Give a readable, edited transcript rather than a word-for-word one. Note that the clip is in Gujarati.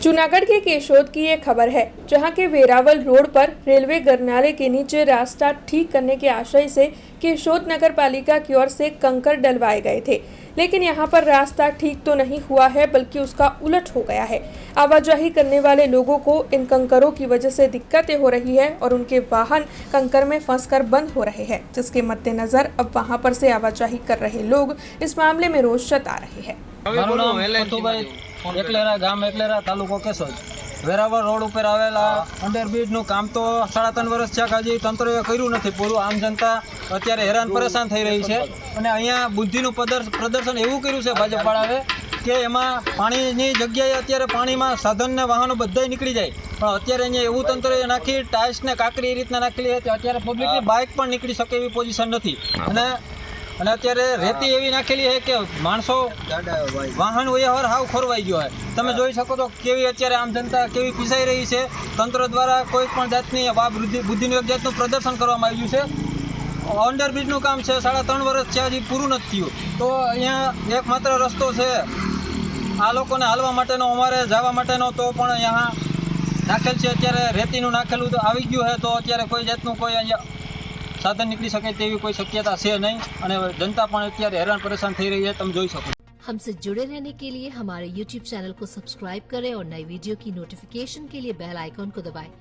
जूनागढ़ के केशोद की ये खबर है, जहां के वेरावल रोड पर रेलवे गरनाले के नीचे रास्ता ठीक करने के आशय से केशोद नगर पालिका की ओर से कंकर डलवाए गए थे, लेकिन यहां पर रास्ता ठीक तो नहीं हुआ है बल्कि उसका उलट हो गया है। आवाजाही करने वाले लोगों को इन कंकरों की वजह से दिक्कतें हो रही है और उनके वाहन कंकर में फंसकर बंद हो रहे हैं, जिसके मद्देनजर अब वहां पर से आवाजाही कर रहे लोग इस मामले में रोष जता रहे हैं। મારું નામ પતુભાઈ એકલેરા ગામ એકલેરા તાલુકો કેશોદ વેરાવળ રોડ ઉપર આવેલા અંડરબ્રિજનું કામ તો 3.5 વર્ષ થયા હજી તંત્રએ કર્યું નથી પૂરું। આમ જનતા અત્યારે હેરાન પરેશાન થઈ રહી છે અને અહીંયા બુદ્ધિનું પ્રદર્શન એવું કર્યું છે ભાજપવાળાએ કે એમાં પાણીની જગ્યાએ અત્યારે પાણીમાં સાધન ને વાહનો બધાય નીકળી જાય, પણ અત્યારે અહીંયા એવું તંત્રએ નાખી ટાઇલ્સ ને કાંકરી એ રીતના નાખેલી હતી, અત્યારે પબ્લિકની બાઇક પણ નીકળી શકે એવી પોઝિશન નથી। અને અત્યારે રેતી એવી નાખેલી છે કે માણસો વાહન વ્યવહાર હાવ ખોરવાઈ ગયો છે। તમે જોઈ શકો તો કેવી અત્યારે આમ જનતા કેવી પીસાઈ રહી છે। તંત્ર દ્વારા કોઈ પણ જાતની બુદ્ધિનું એક જાતનું પ્રદર્શન કરવામાં આવ્યું છે। અંડરબ્રિજનું કામ છે 3.5 વર્ષ છે હજી પૂરું નથી થયું, તો અહીંયા એકમાત્ર રસ્તો છે આ લોકોને હાલવા માટેનો, અમારે જવા માટેનો, તો પણ અહીંયા નાખેલ છે અત્યારે રેતીનું નાખેલું તો આવી ગયું છે, તો અત્યારે કોઈ જાતનું કોઈ અહીંયા साधन निकली सके तेवी कोई शक्यता है नहीं और जनता पण अत्यारे हैरान परेशान थई रही है। तुम जोई सको। हमसे जुड़े रहने के लिए हमारे YouTube चैनल को सब्सक्राइब करें और नई वीडियो की नोटिफिकेशन के लिए बेल आइकॉन को दबाएं।